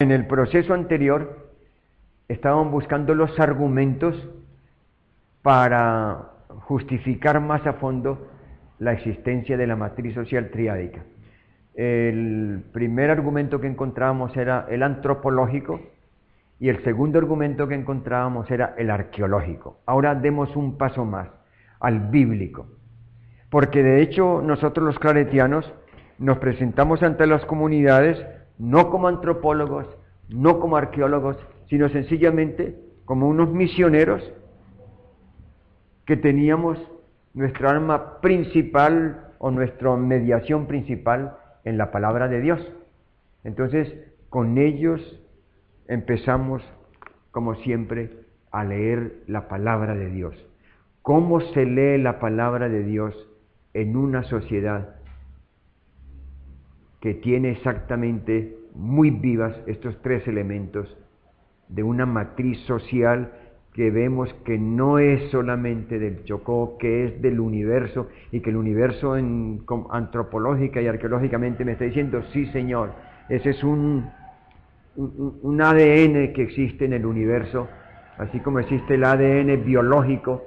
En el proceso anterior estaban buscando los argumentos para justificar más a fondo la existencia de la matriz social triádica. El primer argumento que encontrábamos era el antropológico y el segundo argumento que encontrábamos era el arqueológico. Ahora demos un paso más, al bíblico, porque de hecho nosotros los claretianos nos presentamos ante las comunidades no como antropólogos, no como arqueólogos, sino sencillamente como unos misioneros que teníamos nuestra arma principal o nuestra mediación principal en la palabra de Dios. Entonces, con ellos empezamos, como siempre, a leer la palabra de Dios. ¿Cómo se lee la palabra de Dios en una sociedad que tiene exactamente muy vivas estos tres elementos de una matriz social que vemos que no es solamente del Chocó, que es del universo, y que el universo antropológica y arqueológicamente me está diciendo, sí señor, ese es un ADN que existe en el universo, así como existe el ADN biológico,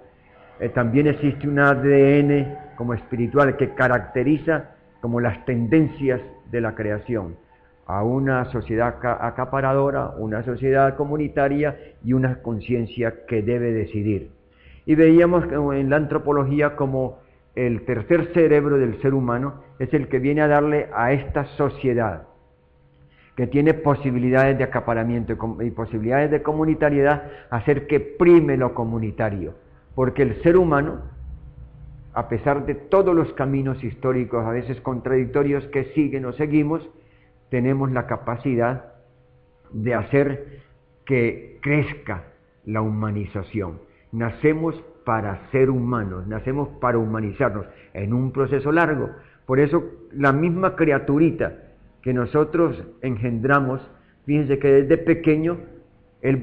también existe un ADN como espiritual que caracteriza como las tendencias de la creación, a una sociedad acaparadora, una sociedad comunitaria y una conciencia que debe decidir. Y veíamos en la antropología como el tercer cerebro del ser humano es el que viene a darle a esta sociedad, que tiene posibilidades de acaparamiento y posibilidades de comunitariedad, hacer que prime lo comunitario, porque el ser humano, a pesar de todos los caminos históricos, a veces contradictorios, que siguen o seguimos, tenemos la capacidad de hacer que crezca la humanización. Nacemos para ser humanos, nacemos para humanizarnos en un proceso largo. Por eso la misma criaturita que nosotros engendramos, fíjense que desde pequeño él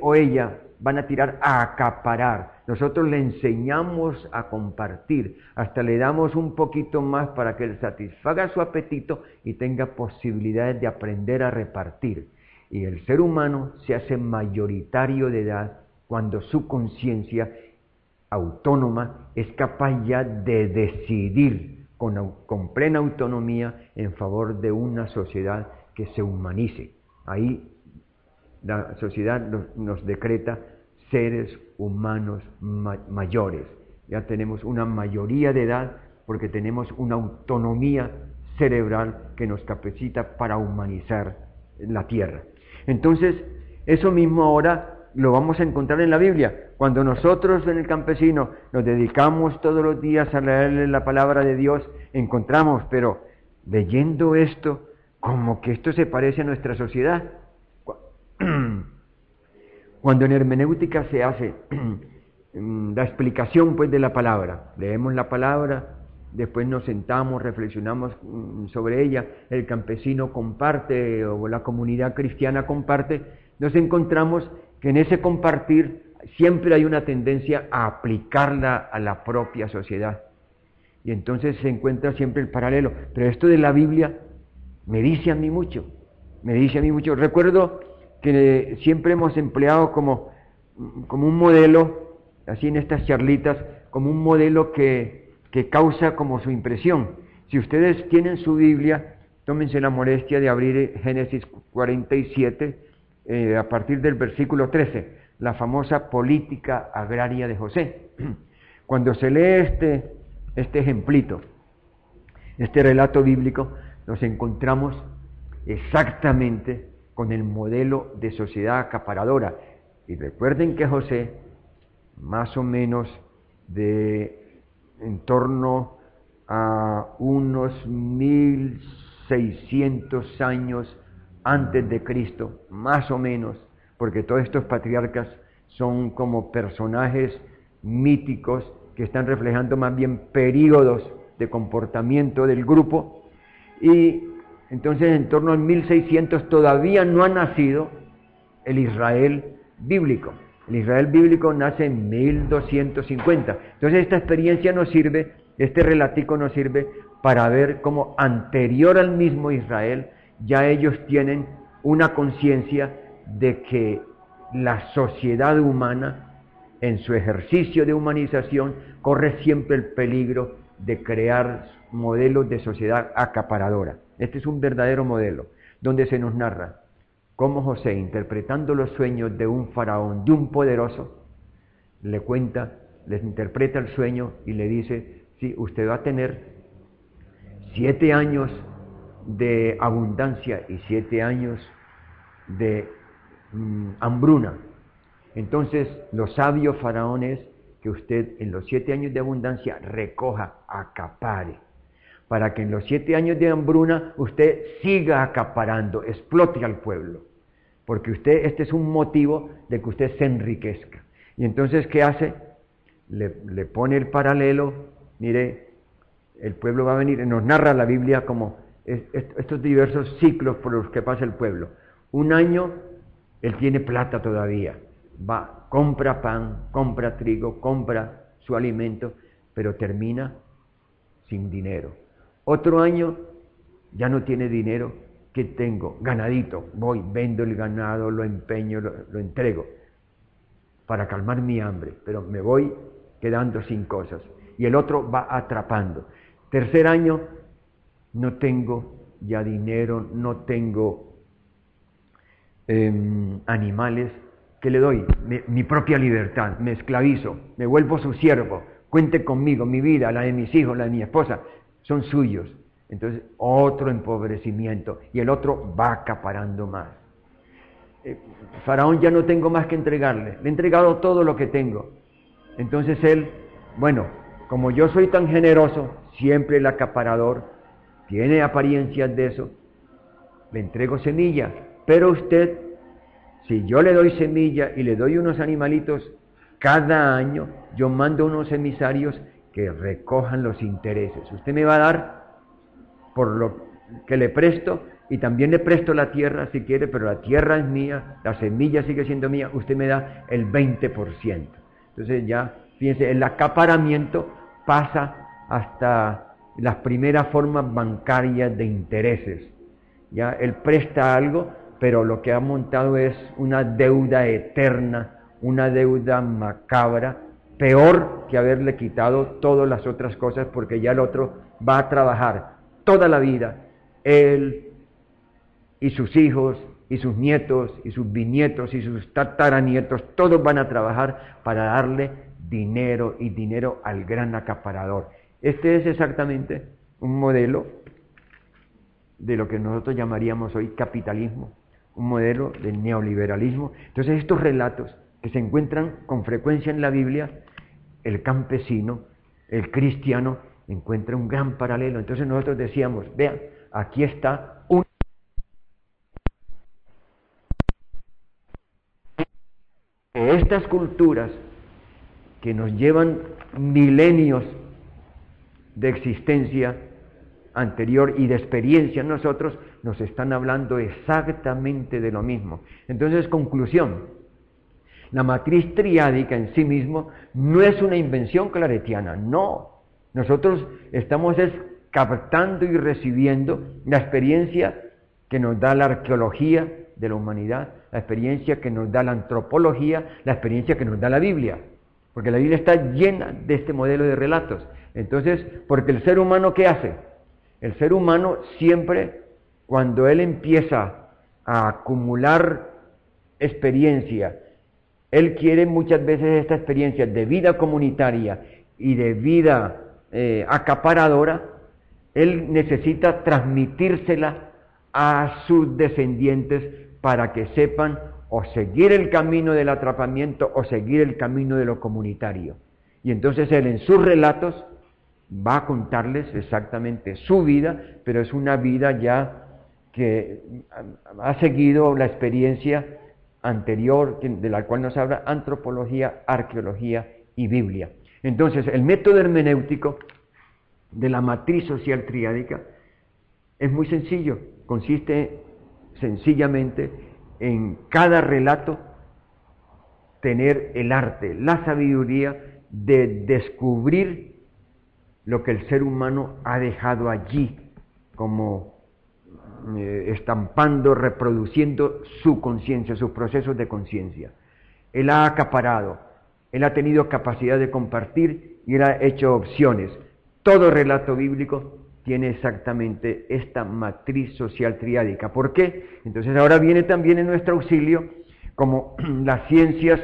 o ella van a tirar a acaparar. Nosotros le enseñamos a compartir, hasta le damos un poquito más para que él satisfaga su apetito y tenga posibilidades de aprender a repartir. Y el ser humano se hace mayoritario de edad cuando su conciencia autónoma es capaz ya de decidir con plena autonomía en favor de una sociedad que se humanice. Ahí la sociedad nos decreta seres humanos mayores. Ya tenemos una mayoría de edad porque tenemos una autonomía cerebral que nos capacita para humanizar la tierra. Entonces, eso mismo ahora lo vamos a encontrar en la Biblia. Cuando nosotros en el campesino nos dedicamos todos los días a leerle la palabra de Dios, encontramos, pero leyendo esto, como que esto se parece a nuestra sociedad. Cuando en hermenéutica se hace la explicación pues de la palabra, leemos la palabra, después nos sentamos, reflexionamos sobre ella, el campesino comparte o la comunidad cristiana comparte, nos encontramos que en ese compartir siempre hay una tendencia a aplicarla a la propia sociedad. Y entonces se encuentra siempre el paralelo. Pero esto de la Biblia me dice a mí mucho. Recuerdo que siempre hemos empleado como un modelo, así en estas charlitas, como un modelo que causa como su impresión. Si ustedes tienen su Biblia, tómense la molestia de abrir Génesis 47, a partir del versículo 13, la famosa política agraria de José. Cuando se lee este ejemplito, este relato bíblico, nos encontramos exactamente con el modelo de sociedad acaparadora. Y recuerden que José, más o menos en torno a unos 1600 años antes de Cristo, más o menos, porque todos estos patriarcas son como personajes míticos que están reflejando más bien períodos de comportamiento del grupo, y entonces en torno al 1600 todavía no ha nacido el Israel bíblico. El Israel bíblico nace en 1250. Entonces esta experiencia nos sirve, este relatico nos sirve para ver cómo anterior al mismo Israel ya ellos tienen una conciencia de que la sociedad humana, en su ejercicio de humanización, corre siempre el peligro de crear modelos de sociedad acaparadora. Este es un verdadero modelo, donde se nos narra cómo José, interpretando los sueños de un faraón, de un poderoso, les interpreta el sueño y le dice: sí, usted va a tener 7 años de abundancia y 7 años de hambruna. Entonces, lo sabio faraón es que usted en los 7 años de abundancia recoja, acapare, para que en los 7 años de hambruna usted siga acaparando, explote al pueblo, porque este es un motivo de que usted se enriquezca. Y entonces, ¿qué hace? Le pone el paralelo. Mire, el pueblo va a venir, nos narra la Biblia como estos diversos ciclos por los que pasa el pueblo. Un año él tiene plata todavía, va, compra pan, compra trigo, compra su alimento, pero termina sin dinero. Otro año ya no tiene dinero. ¿Qué tengo? Ganadito. Voy, vendo el ganado, lo empeño, lo entrego para calmar mi hambre, pero me voy quedando sin cosas. Y el otro va atrapando. Tercer año, no tengo ya dinero, no tengo animales. ¿Qué le doy? Mi propia libertad. Me esclavizo, me vuelvo su siervo. Cuente conmigo, mi vida, la de mis hijos, la de mi esposa, son suyos. Entonces, otro empobrecimiento. Y el otro va acaparando más. Faraón, ya no tengo más que entregarle. Le he entregado todo lo que tengo. Entonces él, bueno, como yo soy tan generoso, siempre el acaparador tiene apariencias de eso, le entrego semillas. Pero usted, si yo le doy semilla y le doy unos animalitos, cada año yo mando unos emisarios que recojan los intereses. Usted me va a dar por lo que le presto, y también le presto la tierra si quiere, pero la tierra es mía, la semilla sigue siendo mía, usted me da el 20%. Entonces ya, fíjense, el acaparamiento pasa hasta las primeras formas bancarias de intereses. Ya él presta algo, pero lo que ha montado es una deuda eterna, una deuda macabra, peor que haberle quitado todas las otras cosas, porque ya el otro va a trabajar toda la vida, él y sus hijos y sus nietos y sus bisnietos y sus tataranietos, todos van a trabajar para darle dinero y dinero al gran acaparador. Este es exactamente un modelo de lo que nosotros llamaríamos hoy capitalismo, un modelo de neoliberalismo. Entonces, estos relatos que se encuentran con frecuencia en la Biblia, el campesino, el cristiano, encuentra un gran paralelo. Entonces nosotros decíamos, vean, aquí está estas culturas que nos llevan milenios de existencia anterior y de experiencia en nosotros, nos están hablando exactamente de lo mismo. Entonces, conclusión, la matriz triádica en sí mismo no es una invención claretiana, no. Nosotros estamos captando y recibiendo la experiencia que nos da la arqueología de la humanidad, la experiencia que nos da la antropología, la experiencia que nos da la Biblia, porque la Biblia está llena de este modelo de relatos. Entonces, porque el ser humano, ¿qué hace? El ser humano siempre, cuando él empieza a acumular experiencia, él quiere muchas veces esta experiencia de vida comunitaria y de vida acaparadora, él necesita transmitírsela a sus descendientes para que sepan o seguir el camino del atrapamiento o seguir el camino de lo comunitario. Y entonces él en sus relatos va a contarles exactamente su vida, pero es una vida ya que ha seguido la experiencia anterior de la cual nos habla antropología, arqueología y Biblia. Entonces, el método hermenéutico de la matriz social triádica es muy sencillo, consiste sencillamente en cada relato tener el arte, la sabiduría de descubrir lo que el ser humano ha dejado allí como estampando, reproduciendo su conciencia, sus procesos de conciencia. Él ha acaparado, él ha tenido capacidad de compartir y él ha hecho opciones. Todo relato bíblico tiene exactamente esta matriz social triádica. ¿Por qué? Entonces ahora viene también en nuestro auxilio como las ciencias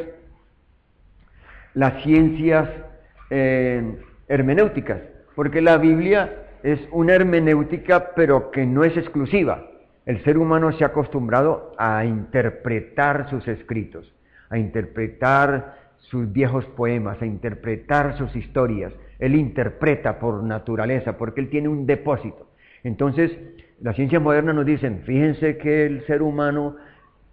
hermenéuticas, porque la Biblia es una hermenéutica, pero que no es exclusiva. El ser humano se ha acostumbrado a interpretar sus escritos, a interpretar sus viejos poemas, a interpretar sus historias. Él interpreta por naturaleza, porque él tiene un depósito. Entonces, las ciencias modernas nos dicen, fíjense que el ser humano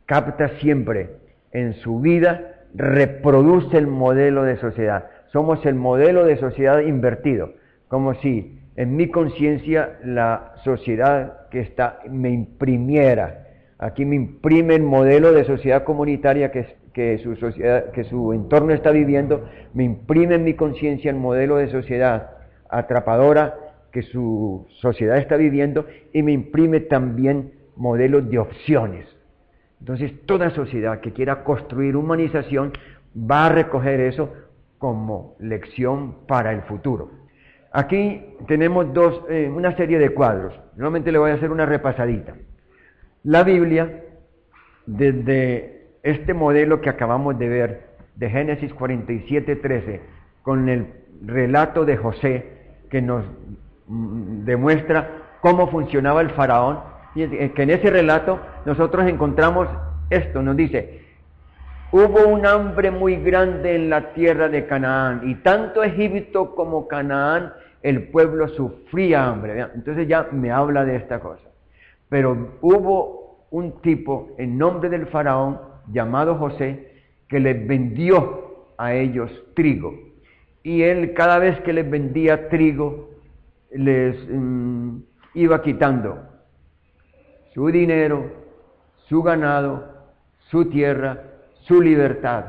capta siempre en su vida, reproduce el modelo de sociedad. Somos el modelo de sociedad invertido, como si en mi conciencia la sociedad que está me imprimiera. Aquí me imprime el modelo de sociedad comunitaria que su entorno está viviendo, me imprime en mi conciencia el modelo de sociedad atrapadora que su sociedad está viviendo y me imprime también modelos de opciones. Entonces toda sociedad que quiera construir humanización va a recoger eso como lección para el futuro. Aquí tenemos una serie de cuadros. Nuevamente le voy a hacer una repasadita. La Biblia, desde este modelo que acabamos de ver, de Génesis 47:13, con el relato de José, que nos demuestra cómo funcionaba el faraón, y que en ese relato nosotros encontramos esto, nos dice, hubo un hambre muy grande en la tierra de Canaán, y tanto Egipto como Canaán, el pueblo sufría hambre. Entonces ya me habla de esta cosa. Pero hubo un tipo, en nombre del faraón, llamado José, que les vendió a ellos trigo. Y él, cada vez que les vendía trigo, les iba quitando su dinero, su ganado, su tierra, su libertad.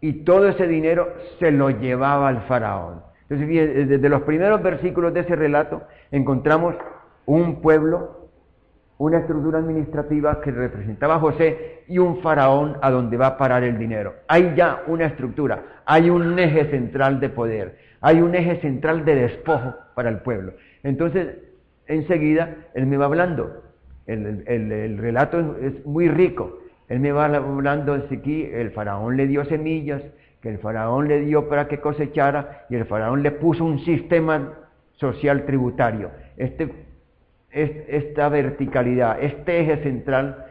Y todo ese dinero se lo llevaba al faraón. Entonces, desde los primeros versículos de ese relato, encontramos un pueblo, una estructura administrativa que representaba a José y un faraón a donde va a parar el dinero. Hay ya una estructura, hay un eje central de poder, hay un eje central de despojo para el pueblo. Entonces, enseguida, él me va hablando. El relato es muy rico. Él me va hablando de aquí, el faraón le dio semillas, que el faraón le dio para que cosechara, y el faraón le puso un sistema social tributario. Esta verticalidad, este eje central,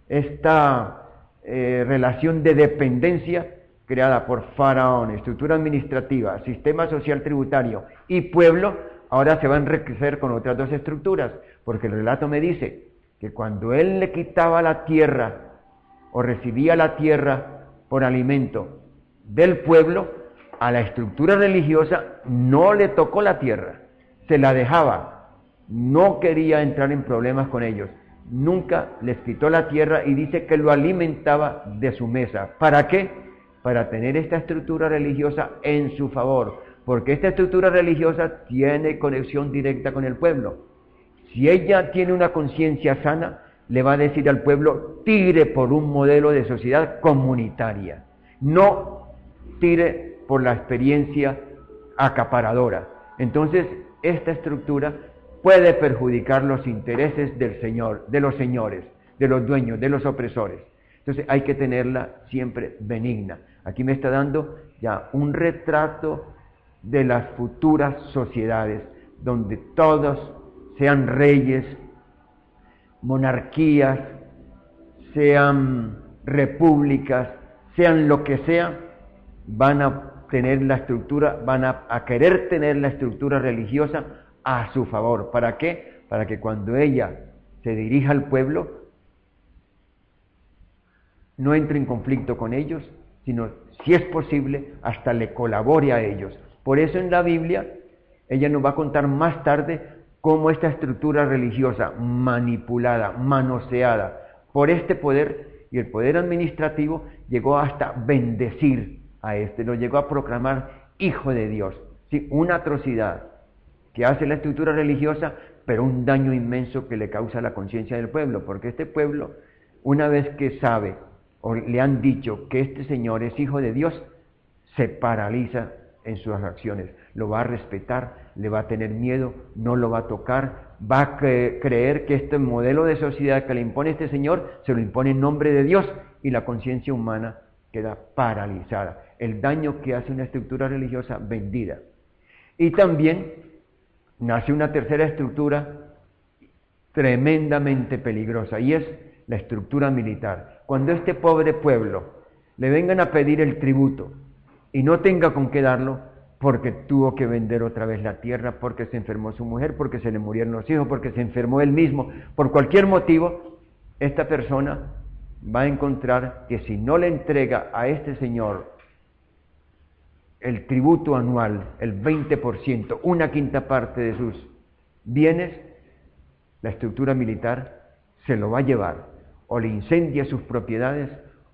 esta relación de dependencia creada por faraón, estructura administrativa, sistema social tributario y pueblo, ahora se va a enriquecer con otras dos estructuras, porque el relato me dice que cuando él le quitaba la tierra o recibía la tierra por alimento del pueblo, a la estructura religiosa no le tocó la tierra, se la dejaba, no quería entrar en problemas con ellos, nunca les quitó la tierra y dice que lo alimentaba de su mesa. ¿Para qué? Para tener esta estructura religiosa en su favor, porque esta estructura religiosa tiene conexión directa con el pueblo. Si ella tiene una conciencia sana, le va a decir al pueblo, tire por un modelo de sociedad comunitaria, no tire por la experiencia acaparadora. Entonces, esta estructura puede perjudicar los intereses del Señor, de los señores, de los dueños, de los opresores. Entonces, hay que tenerla siempre benigna. Aquí me está dando ya un retrato de las futuras sociedades, donde todos sean reyes, monarquías, sean repúblicas, sean lo que sea, van a tener la estructura, van a querer tener la estructura religiosa a su favor. ¿Para qué? Para que cuando ella se dirija al pueblo, no entre en conflicto con ellos, sino, si es posible, hasta le colabore a ellos. Por eso en la Biblia, ella nos va a contar más tarde cómo esta estructura religiosa manipulada, manoseada por este poder, y el poder administrativo llegó hasta bendecir a lo llegó a proclamar hijo de Dios. ¿Sí? Una atrocidad. que hace la estructura religiosa, pero un daño inmenso que le causa a la conciencia del pueblo, porque este pueblo, una vez que sabe o le han dicho que este señor es hijo de Dios, se paraliza en sus acciones, lo va a respetar, le va a tener miedo, no lo va a tocar, va a creer que este modelo de sociedad que le impone este señor, se lo impone en nombre de Dios, y la conciencia humana queda paralizada. El daño que hace una estructura religiosa vendida. Y también nace una tercera estructura tremendamente peligrosa, y es la estructura militar. Cuando este pobre pueblo le vengan a pedir el tributo y no tenga con qué darlo, porque tuvo que vender otra vez la tierra, porque se enfermó su mujer, porque se le murieron los hijos, porque se enfermó él mismo, por cualquier motivo, esta persona va a encontrar que si no le entrega a este señor el tributo anual, el 20%, una quinta parte de sus bienes, la estructura militar se lo va a llevar, o le incendia sus propiedades,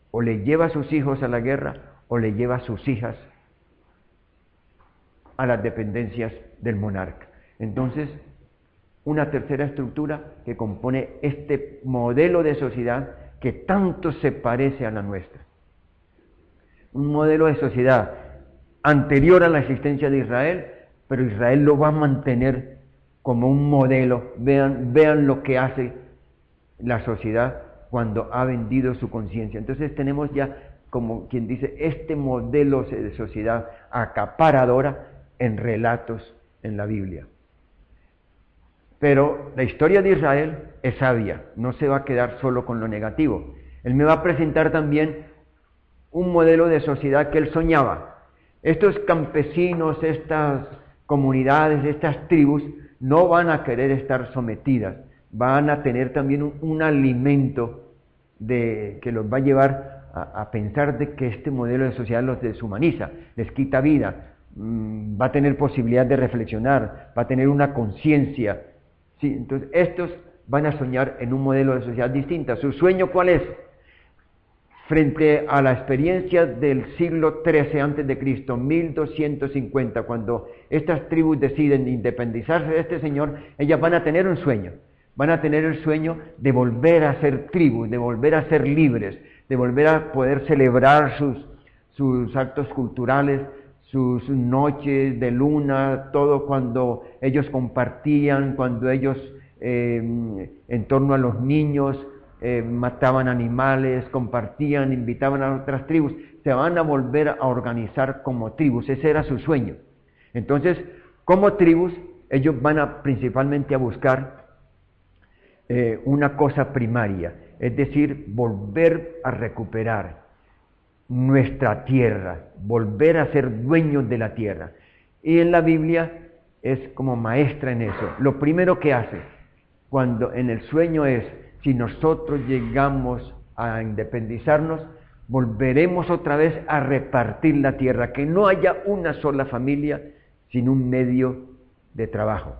o le lleva a sus hijos a la guerra, o le lleva a sus hijas a las dependencias del monarca. Entonces, una tercera estructura que compone este modelo de sociedad que tanto se parece a la nuestra. Un modelo de sociedad anterior a la existencia de Israel, pero Israel lo va a mantener como un modelo. Vean lo que hace la sociedad cuando ha vendido su conciencia. Entonces tenemos ya, como quien dice, este modelo de sociedad acaparadora en relatos en la Biblia. Pero la historia de Israel es sabia, no se va a quedar solo con lo negativo. Él me va a presentar también un modelo de sociedad que él soñaba. Estos campesinos, estas comunidades, estas tribus, no van a querer estar sometidas, van a tener también un alimento que los va a llevar a pensar de que este modelo de sociedad los deshumaniza, les quita vida, va a tener posibilidad de reflexionar, va a tener una conciencia. Sí, entonces estos van a soñar en un modelo de sociedad distinta. ¿Su sueño cuál es? Frente a la experiencia del siglo XIII a.C., 1250, cuando estas tribus deciden independizarse de este señor, ellas van a tener un sueño. Van a tener el sueño de volver a ser tribus, de volver a ser libres, de volver a poder celebrar sus actos culturales, sus noches de luna, todo cuando ellos compartían, cuando ellos en torno a los niños mataban animales, compartían, invitaban a otras tribus, se van a volver a organizar como tribus, ese era su sueño. Entonces, como tribus, ellos van a principalmente a buscar una cosa primaria, es decir, volver a recuperar nuestra tierra, volver a ser dueños de la tierra. Y en la Biblia es como maestra en eso. Lo primero que hace cuando en el sueño es, si nosotros llegamos a independizarnos, volveremos otra vez a repartir la tierra, que no haya una sola familia sin un medio de trabajo.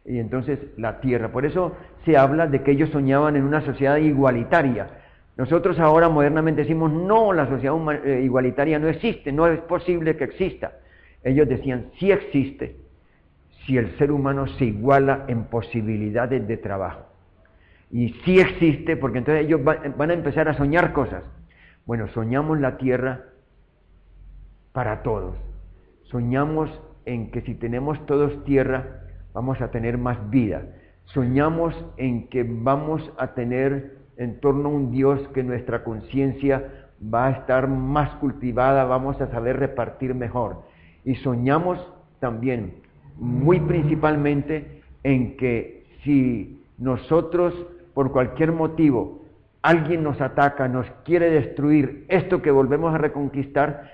Y entonces la tierra, por eso se habla de que ellos soñaban en una sociedad igualitaria. Nosotros ahora modernamente decimos, no, la sociedad igualitaria no existe, no es posible que exista. Ellos decían, sí existe, si el ser humano se iguala en posibilidades de trabajo. Y sí existe, porque entonces ellos van a empezar a soñar cosas. Bueno, soñamos la tierra para todos. Soñamos en que si tenemos todos tierra, vamos a tener más vida. Soñamos en que vamos a tener en torno a un Dios que nuestra conciencia va a estar más cultivada, vamos a saber repartir mejor. Y soñamos también, muy principalmente, en que si nosotros, por cualquier motivo, alguien nos ataca, nos quiere destruir, esto que volvemos a reconquistar,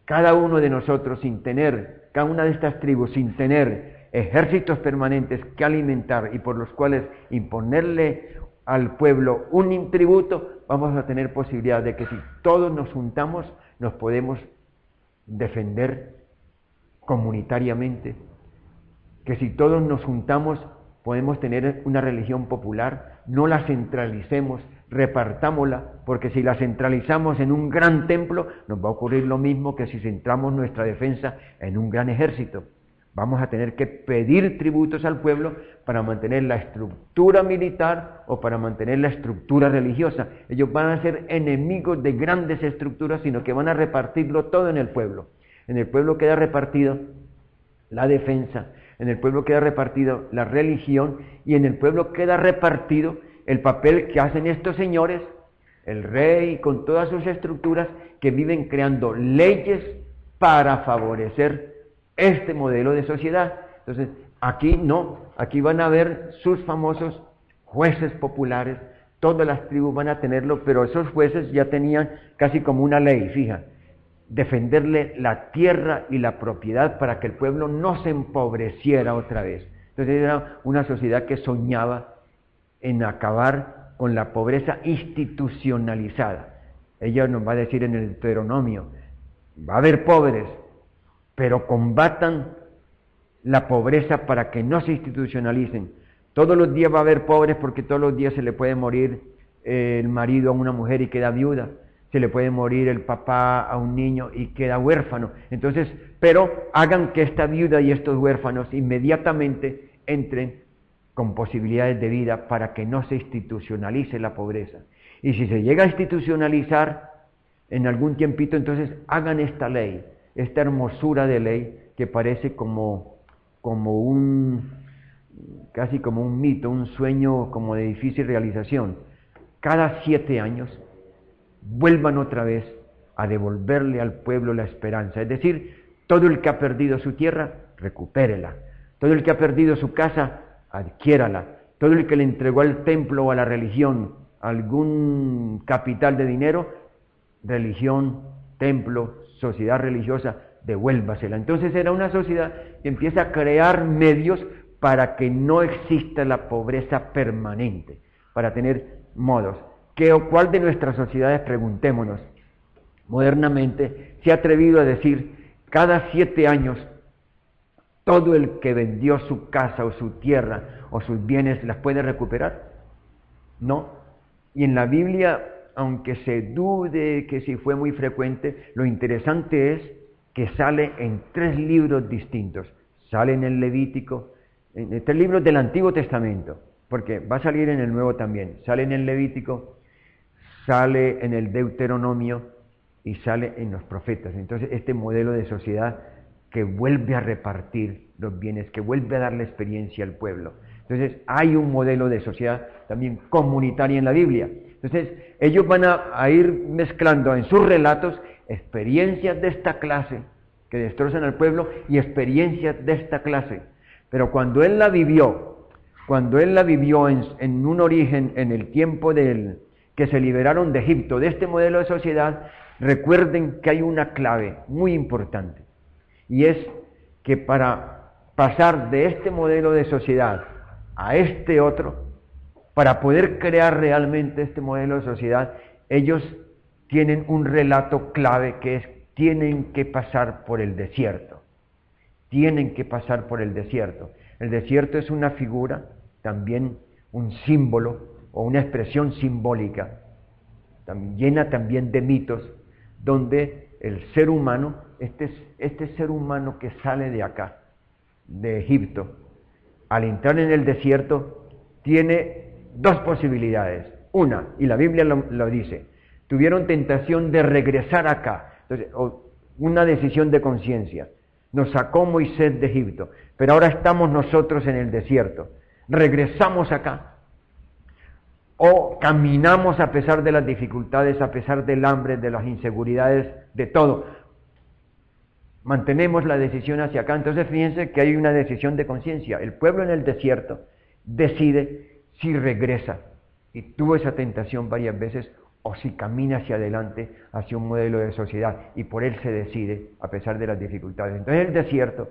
cada uno de nosotros sin tener, cada una de estas tribus sin tener ejércitos permanentes que alimentar y por los cuales imponerle al pueblo un tributo, vamos a tener posibilidad de que si todos nos juntamos, nos podemos defender comunitariamente, que si todos nos juntamos, podemos tener una religión popular, no la centralicemos, repartámosla, porque si la centralizamos en un gran templo, nos va a ocurrir lo mismo que si centramos nuestra defensa en un gran ejército. Vamos a tener que pedir tributos al pueblo para mantener la estructura militar o para mantener la estructura religiosa. Ellos van a ser enemigos de grandes estructuras, sino que van a repartirlo todo en el pueblo. En el pueblo queda repartido la defensa, en el pueblo queda repartido la religión y en el pueblo queda repartido el papel que hacen estos señores, el rey con todas sus estructuras, que viven creando leyes para favorecer este modelo de sociedad. Entonces, aquí no, aquí van a haber sus famosos jueces populares, todas las tribus van a tenerlo, pero esos jueces ya tenían casi como una ley fija, defenderle la tierra y la propiedad para que el pueblo no se empobreciera otra vez. Entonces era una sociedad que soñaba en acabar con la pobreza institucionalizada. Ella nos va a decir en el Deuteronomio, va a haber pobres, pero combatan la pobreza para que no se institucionalicen. Todos los días va a haber pobres porque todos los días se le puede morir el marido a una mujer y queda viuda, se le puede morir el papá a un niño y queda huérfano. Entonces, pero hagan que esta viuda y estos huérfanos inmediatamente entren con posibilidades de vida para que no se institucionalice la pobreza. Y si se llega a institucionalizar en algún tiempito, entonces hagan esta ley, esta hermosura de ley que parece casi como un mito, un sueño como de difícil realización. Cada 7 años vuelvan otra vez a devolverle al pueblo la esperanza. Es decir, todo el que ha perdido su tierra, recupérela. Todo el que ha perdido su casa, adquiérala. Todo el que le entregó al templo o a la religión algún capital de dinero, religión, templo, sociedad religiosa, devuélvasela. Entonces era una sociedad que empieza a crear medios para que no exista la pobreza permanente, para tener modos. ¿Cuál de nuestras sociedades, preguntémonos, modernamente se ha atrevido a decir, cada 7 años, todo el que vendió su casa o su tierra o sus bienes las puede recuperar? No. Y en la Biblia, aunque se dude que si fue muy frecuente, lo interesante es que sale en 3 libros distintos. Sale en el Levítico, en 3 libros del Antiguo Testamento, porque va a salir en el Nuevo también. Sale en el Levítico, sale en el Deuteronomio y sale en los profetas. Entonces, este modelo de sociedad que vuelve a repartir los bienes, que vuelve a darle experiencia al pueblo. Entonces, hay un modelo de sociedad también comunitaria en la Biblia. Entonces, ellos van a ir mezclando en sus relatos experiencias de esta clase que destrozan al pueblo y experiencias de esta clase. Pero cuando él la vivió en un origen, en el tiempo que se liberaron de Egipto, de este modelo de sociedad, recuerden que hay una clave muy importante, y es que para pasar de este modelo de sociedad a este otro, para poder crear realmente este modelo de sociedad, ellos tienen un relato clave que es, tienen que pasar por el desierto. Tienen que pasar por el desierto. El desierto es una figura, también un símbolo o una expresión simbólica, llena también de mitos, donde el ser humano, este ser humano que sale de acá, de Egipto, al entrar en el desierto, tiene 2 posibilidades. Una, y la Biblia lo dice, tuvieron tentación de regresar acá. Entonces, una decisión de conciencia. Nos sacó Moisés de Egipto, pero ahora estamos nosotros en el desierto. ¿Regresamos acá? ¿O caminamos a pesar de las dificultades, a pesar del hambre, de las inseguridades, de todo? Mantenemos la decisión hacia acá. Entonces fíjense que hay una decisión de conciencia. El pueblo en el desierto decide si regresa, y tuvo esa tentación varias veces, o si camina hacia adelante, hacia un modelo de sociedad, y por él se decide, a pesar de las dificultades. Entonces el desierto,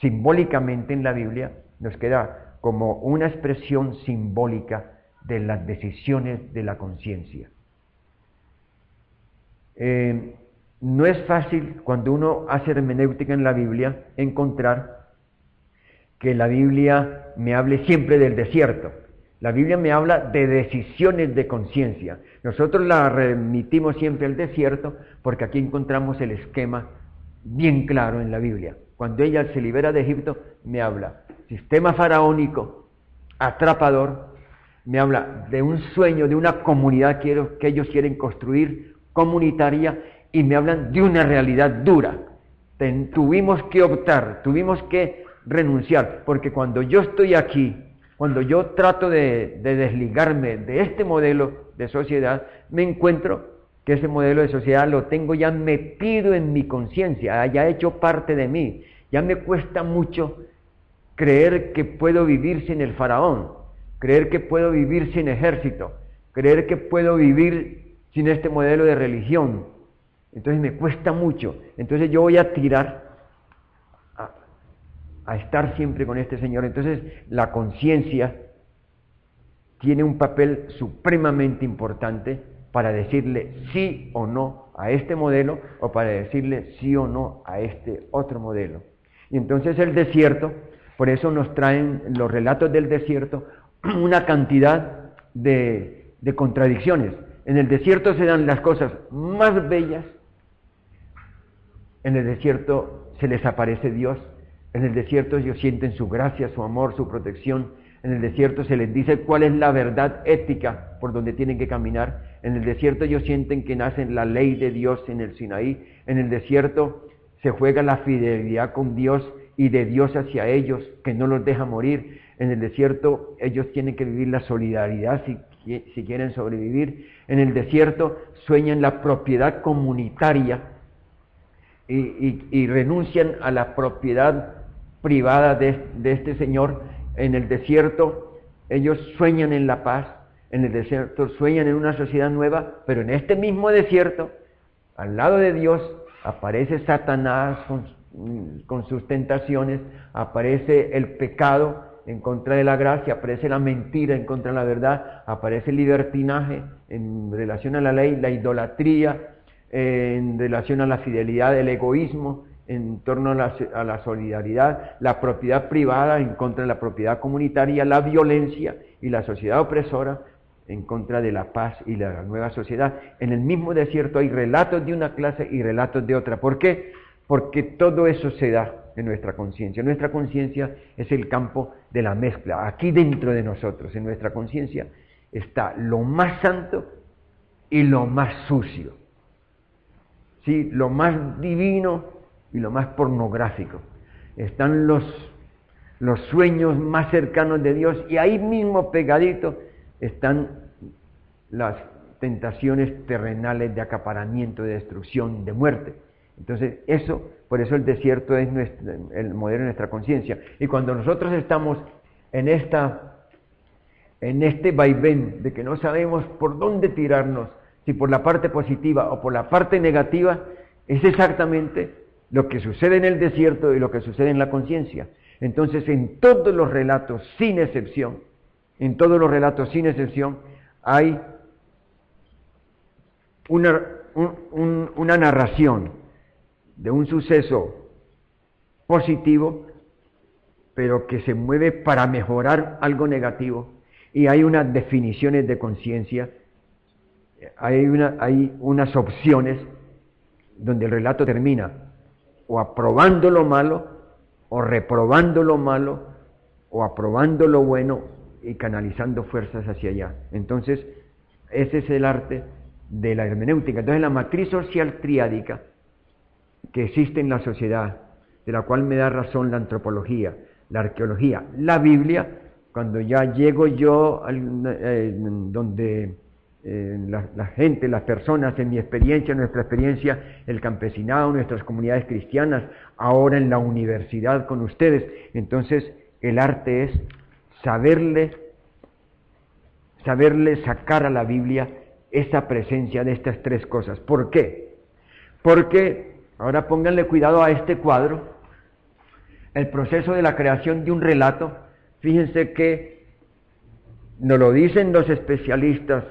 simbólicamente en la Biblia, nos queda como una expresión simbólica de las decisiones de la conciencia. No es fácil, cuando uno hace hermenéutica en la Biblia, encontrar que la Biblia me hable siempre del desierto. La Biblia me habla de decisiones de conciencia. Nosotros la remitimos siempre al desierto porque aquí encontramos el esquema bien claro en la Biblia. Cuando ella se libera de Egipto, me habla sistema faraónico, atrapador, me habla de un sueño, de una comunidad que ellos quieren construir, comunitaria, y me hablan de una realidad dura. Tuvimos que optar, tuvimos que renunciar, porque cuando yo estoy aquí, cuando yo trato de desligarme de este modelo de sociedad, me encuentro que ese modelo de sociedad lo tengo ya metido en mi conciencia, ya ha hecho parte de mí. Ya me cuesta mucho creer que puedo vivir sin el faraón, creer que puedo vivir sin ejército, creer que puedo vivir sin este modelo de religión. Entonces me cuesta mucho. Entonces yo voy a tirar a estar siempre con este Señor. Entonces la conciencia tiene un papel supremamente importante para decirle sí o no a este modelo, o para decirle sí o no a este otro modelo. Y entonces el desierto, por eso nos traen los relatos del desierto una cantidad de contradicciones. En el desierto se dan las cosas más bellas, en el desierto se les aparece Dios, en el desierto ellos sienten su gracia, su amor, su protección. En el desierto se les dice cuál es la verdad ética por donde tienen que caminar. En el desierto ellos sienten que nace la ley de Dios en el Sinaí. En el desierto se juega la fidelidad con Dios y de Dios hacia ellos, que no los deja morir. En el desierto ellos tienen que vivir la solidaridad si quieren sobrevivir. En el desierto sueñan la propiedad comunitaria y renuncian a la propiedad privada de este Señor. En el desierto ellos sueñan en la paz, en el desierto sueñan en una sociedad nueva, pero en este mismo desierto, al lado de Dios, aparece Satanás con sus tentaciones, aparece el pecado en contra de la gracia, aparece la mentira en contra de la verdad, aparece el libertinaje en relación a la ley, la idolatría en relación a la fidelidad, el egoísmo en torno a la solidaridad, la propiedad privada en contra de la propiedad comunitaria, la violencia y la sociedad opresora en contra de la paz y la nueva sociedad. En el mismo desierto hay relatos de una clase y relatos de otra. ¿Por qué? Porque todo eso se da en nuestra conciencia. Nuestra conciencia es el campo de la mezcla. Aquí dentro de nosotros, en nuestra conciencia, está lo más santo y lo más sucio. ¿Sí? Lo más divino y lo más pornográfico. Están los sueños más cercanos de Dios, y ahí mismo pegadito están las tentaciones terrenales de acaparamiento, de destrucción, de muerte. Entonces por eso el desierto es el modelo de nuestra conciencia. Y cuando nosotros estamos en este vaivén de que no sabemos por dónde tirarnos, si por la parte positiva o por la parte negativa, es exactamente lo que sucede en el desierto y lo que sucede en la conciencia. Entonces, en todos los relatos, sin excepción, hay una narración de un suceso positivo, pero que se mueve para mejorar algo negativo, y hay unas definiciones de conciencia, hay unas opciones donde el relato termina o aprobando lo malo, o reprobando lo malo, o aprobando lo bueno y canalizando fuerzas hacia allá. Entonces, ese es el arte de la hermenéutica. Entonces, la matriz social triádica que existe en la sociedad, de la cual me da razón la antropología, la arqueología, la Biblia, cuando ya llego yo donde la gente, las personas, en mi experiencia, en nuestra experiencia, el campesinado, nuestras comunidades cristianas, ahora en la universidad con ustedes. Entonces, el arte es saberle sacar a la Biblia esa presencia de estas tres cosas. ¿Por qué? Porque, ahora pónganle cuidado a este cuadro, el proceso de la creación de un relato. Fíjense que nos lo dicen los especialistas,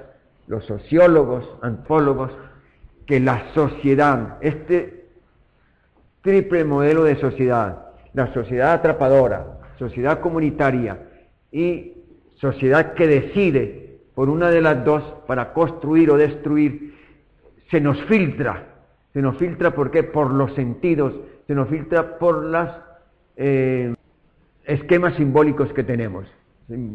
los sociólogos, antropólogos, que la sociedad, este triple modelo de sociedad, la sociedad atrapadora, sociedad comunitaria y sociedad que decide por una de las dos para construir o destruir, se nos filtra. ¿Por qué? Por los sentidos se nos filtra por los esquemas simbólicos que tenemos,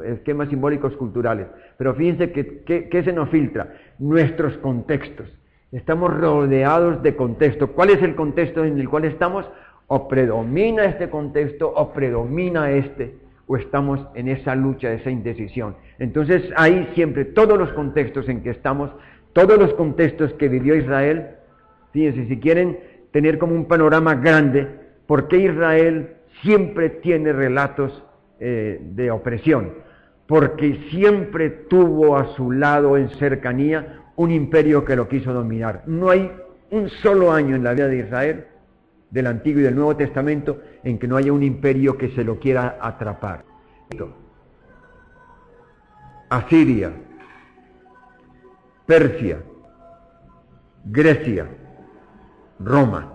esquemas simbólicos culturales. Pero fíjense que se nos filtra, nuestros contextos. Estamos rodeados de contexto. ¿Cuál es el contexto en el cual estamos? O predomina este contexto, o predomina este, o estamos en esa lucha, esa indecisión. Entonces ahí siempre, todos los contextos en que estamos, todos los contextos que vivió Israel, fíjense, si quieren tener como un panorama grande, ¿por qué Israel siempre tiene relatos de opresión? Porque siempre tuvo a su lado en cercanía un imperio que lo quiso dominar. No hay un solo año en la vida de Israel, del Antiguo y del Nuevo Testamento, en que no haya un imperio que se lo quiera atrapar. Asiria, Persia, Grecia, Roma.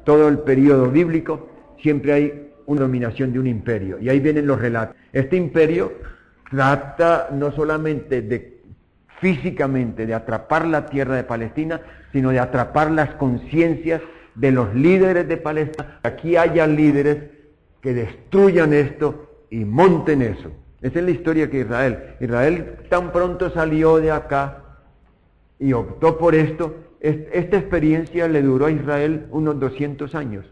Todo el periodo bíblico siempre hay una dominación de un imperio, y ahí vienen los relatos. Este imperio trata no solamente físicamente de atrapar la tierra de Palestina, sino de atrapar las conciencias de los líderes de Palestina. Aquí haya líderes que destruyan esto y monten eso. Esa es la historia que Israel tan pronto salió de acá y optó por esto. Esta experiencia le duró a Israel unos 200 años.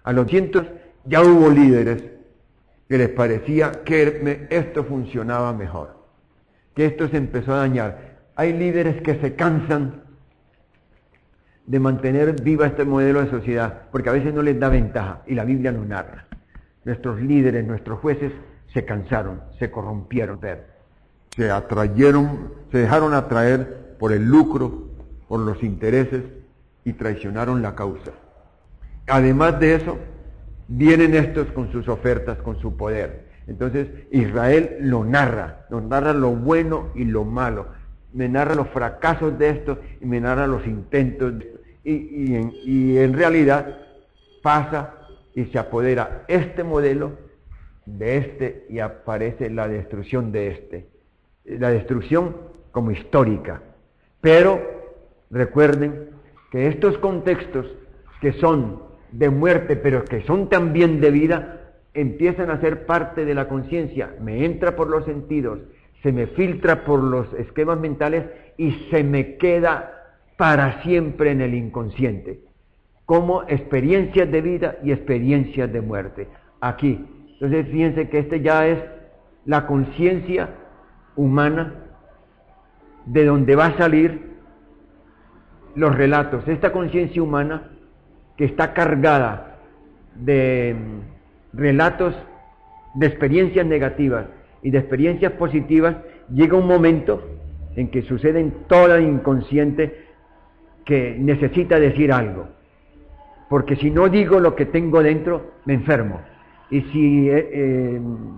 A los 200 ya hubo líderes que les parecía que esto funcionaba mejor, que esto se empezó a dañar. Hay líderes que se cansan de mantener viva este modelo de sociedad, porque a veces no les da ventaja, y la Biblia nos narra. Nuestros líderes, nuestros jueces, se cansaron, se corrompieron, se atrayeron, se dejaron atraer por el lucro, por los intereses, y traicionaron la causa. Además de eso, vienen estos con sus ofertas, con su poder. Entonces Israel nos narra lo bueno y lo malo, me narra los fracasos de esto y me narra los intentos de esto. Y en realidad pasa y se apodera este modelo de este y aparece la destrucción de este. La destrucción como histórica. Pero recuerden que estos contextos que son de muerte, pero que son también de vida, empiezan a ser parte de la conciencia. Me entra por los sentidos, se me filtra por los esquemas mentales y se me queda para siempre en el inconsciente, como experiencias de vida y experiencias de muerte. Aquí. Entonces fíjense que este ya es la conciencia humana de donde va a salir los relatos. Esta conciencia humana que está cargada de relatos de experiencias negativas y de experiencias positivas, llega un momento en que sucede en toda inconsciente que necesita decir algo, porque si no digo lo que tengo dentro, me enfermo, y si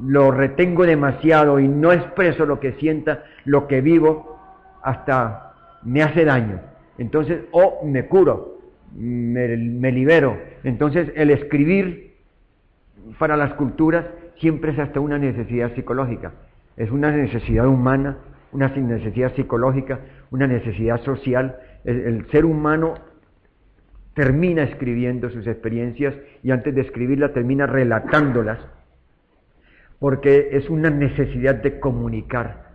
lo retengo demasiado y no expreso lo que sienta, lo que vivo, hasta me hace daño. Entonces, o me curo, me libero. Entonces el escribir para las culturas siempre es hasta una necesidad psicológica, es una necesidad humana, una necesidad psicológica, una necesidad social. El ser humano termina escribiendo sus experiencias y antes de escribirlas termina relatándolas, porque es una necesidad de comunicar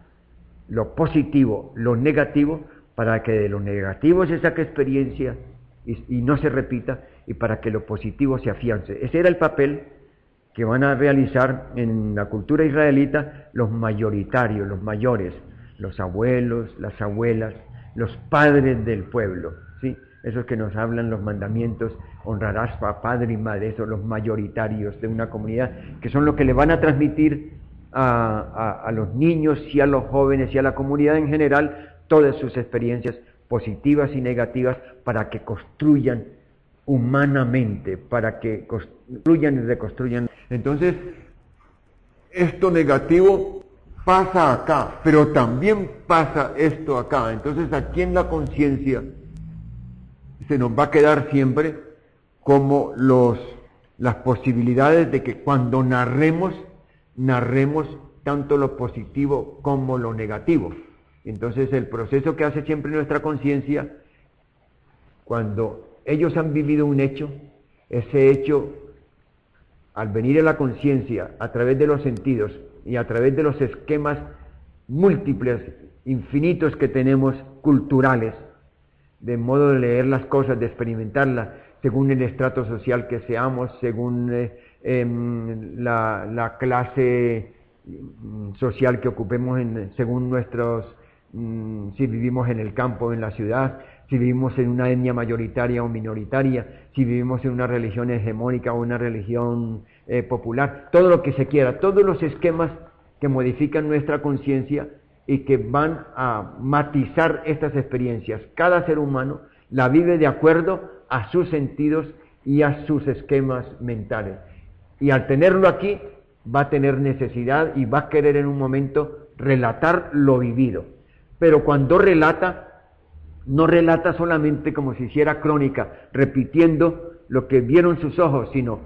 lo positivo, lo negativo, para que de lo negativo se saque experiencia y no se repita, y para que lo positivo se afiance. Ese era el papel que van a realizar en la cultura israelita los mayoritarios, los mayores, los abuelos, las abuelas, los padres del pueblo, ¿sí? Esos que nos hablan los mandamientos, honrarás a padre y madre, esos los mayoritarios de una comunidad, que son los que le van a transmitir a los niños y a los jóvenes y a la comunidad en general todas sus experiencias positivas y negativas, para que construyan humanamente, para que construyan y reconstruyan. Entonces, esto negativo pasa acá, pero también pasa esto acá. Entonces aquí en la conciencia se nos va a quedar siempre como las posibilidades de que cuando narremos tanto lo positivo como lo negativo. Entonces el proceso que hace siempre nuestra conciencia, cuando ellos han vivido un hecho, ese hecho, al venir a la conciencia, a través de los sentidos y a través de los esquemas múltiples, infinitos que tenemos culturales, de modo de leer las cosas, de experimentarlas, según el estrato social que seamos, según la clase social que ocupemos, según nuestros, si vivimos en el campo o en la ciudad, si vivimos en una etnia mayoritaria o minoritaria, si vivimos en una religión hegemónica o una religión popular, todo lo que se quiera, todos los esquemas que modifican nuestra conciencia y que van a matizar estas experiencias. Cada ser humano la vive de acuerdo a sus sentidos y a sus esquemas mentales. Y al tenerlo aquí, va a tener necesidad y va a querer en un momento relatar lo vivido. Pero cuando relata, no relata solamente como si hiciera crónica, repitiendo lo que vieron sus ojos, sino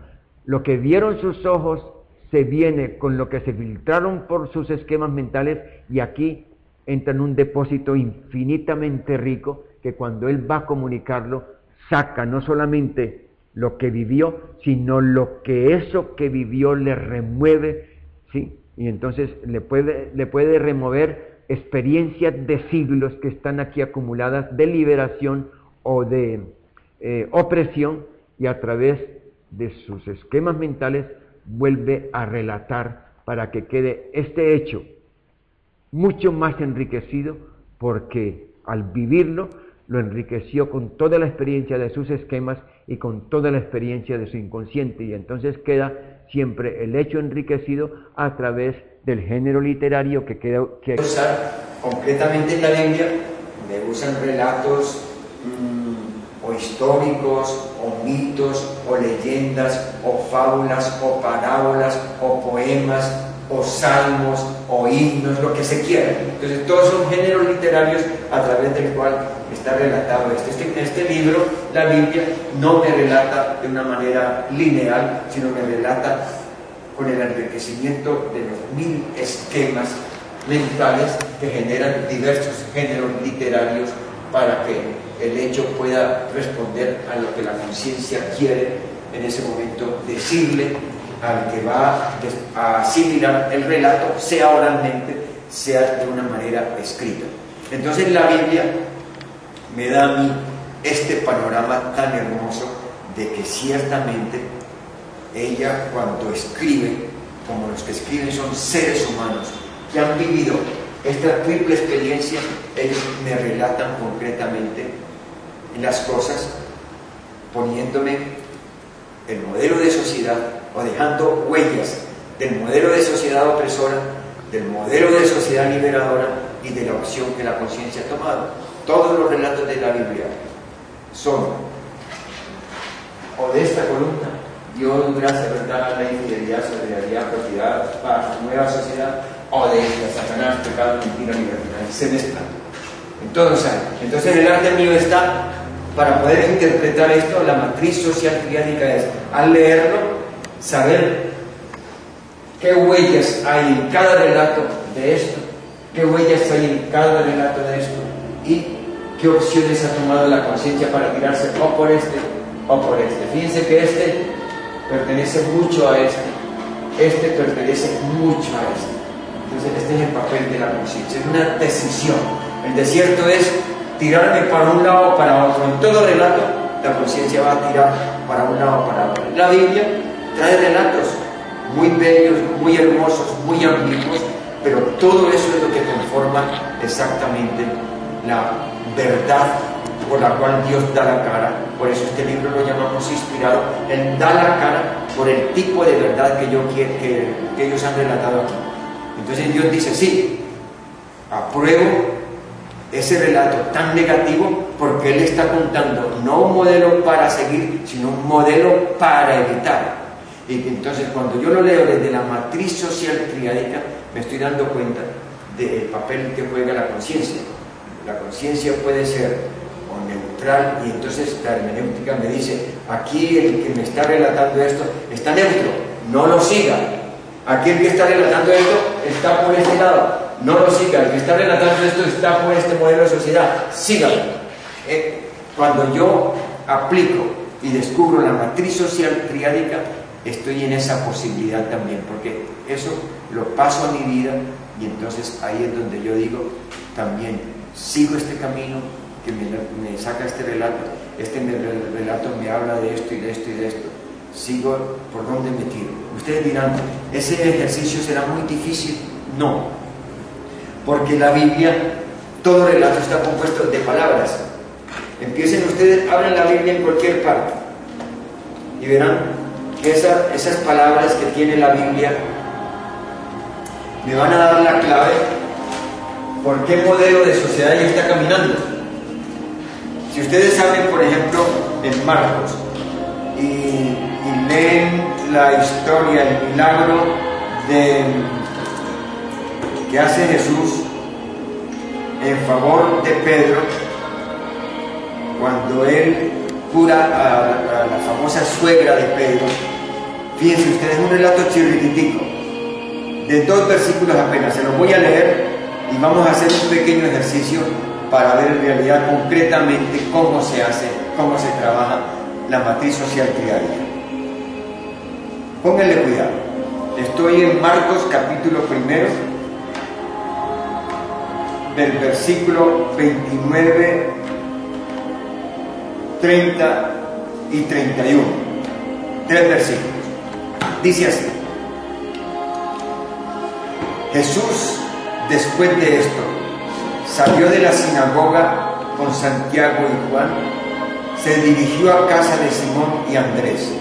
lo que vieron sus ojos se viene con lo que se filtraron por sus esquemas mentales, y aquí entra en un depósito infinitamente rico que cuando él va a comunicarlo, saca no solamente lo que vivió, sino lo que eso que vivió le remueve, ¿sí? Y entonces le puede remover experiencias de siglos que están aquí acumuladas de liberación o de opresión, y a través de sus esquemas mentales vuelve a relatar para que quede este hecho mucho más enriquecido, porque al vivirlo lo enriqueció con toda la experiencia de sus esquemas y con toda la experiencia de su inconsciente, y entonces queda siempre el hecho enriquecido a través del género literario que usar concretamente en la Biblia, me usan relatos o históricos, o mitos, o leyendas, o fábulas, o parábolas, o poemas, o salmos, o himnos, lo que se quiera. Entonces todos son géneros literarios a través del cual está relatado este libro. La Biblia no me relata de una manera lineal, sino me relata con el enriquecimiento de los 1000 esquemas mentales que generan diversos géneros literarios para que el hecho pueda responder a lo que la conciencia quiere en ese momento decirle al que va a asimilar el relato, sea oralmente, sea de una manera escrita. Entonces la Biblia me da a mí este panorama tan hermoso de que ciertamente ella, cuando escribe, como los que escriben son seres humanos que han vivido esta triple experiencia, ellos me relatan concretamente las cosas, poniéndome el modelo de sociedad o dejando huellas del modelo de sociedad opresora, del modelo de sociedad liberadora y de la opción que la conciencia ha tomado. Todos los relatos de la Biblia son o de esta columna: Dios, gracia, verdad, ley, fidelidad, solidaridad, propiedad, paz, nueva sociedad, o de esta: Satanás, pecado, mentira, libertad. Se mezclan en todos años. Entonces en el arte mío está, para poder interpretar esto, la matriz social triádica es, al leerlo, saber qué huellas hay en cada relato de esto, qué huellas hay en cada relato de esto, y qué opciones ha tomado la conciencia para tirarse o por este o por este. Fíjense que este pertenece mucho a este pertenece mucho a este. Entonces este es el papel de la conciencia, es una decisión. El desierto es tirarme para un lado o para otro. En todo relato la conciencia va a tirar para un lado o para otro. La Biblia trae relatos muy bellos, muy hermosos, muy ambiguos, pero todo eso es lo que conforma exactamente la verdad por la cual Dios da la cara. Por eso este libro lo llamamos inspirado. Él da la cara por el tipo de verdad que ellos han relatado aquí. Entonces Dios dice: sí, apruebo ese relato tan negativo, porque Él está contando no un modelo para seguir, sino un modelo para evitar. Y entonces cuando yo lo leo desde la matriz social triádica, me estoy dando cuenta del papel que juega la conciencia. La conciencia puede ser o neutral, y entonces la hermenéutica me dice: aquí el que me está relatando esto está neutro, no lo siga. Aquí el que está relatando esto está por este lado, no lo siga. El que está relatando esto está por este modelo de sociedad, sígalo. Cuando yo aplico y descubro la matriz social triádica, estoy en esa posibilidad también, porque eso lo paso a mi vida y entonces ahí es donde yo digo también, sigo este camino que me saca este relato me habla de esto y de esto y de esto, sigo por donde me tiro. Ustedes dirán, ¿ese ejercicio será muy difícil? No, porque la Biblia, todo relato está compuesto de palabras. Empiecen ustedes, abran la Biblia en cualquier parte y verán que esas palabras que tiene la Biblia me van a dar la clave por qué modelo de sociedad ella está caminando. Si ustedes saben, por ejemplo, en Marcos y leen la historia, el milagro que hace Jesús en favor de Pedro, cuando él cura a la famosa suegra de Pedro, fíjense ustedes, un relato chirrititico, de 2 versículos apenas, se los voy a leer y vamos a hacer un pequeño ejercicio para ver en realidad concretamente cómo se hace, cómo se trabaja la matriz social triádica. Pónganle cuidado. Estoy en Marcos capítulo 1, del versículo 29, 30 y 31. 3 versículos. Dice así: Jesús, después de esto, salió de la sinagoga con Santiago y Juan, se dirigió a casa de Simón y Andrés.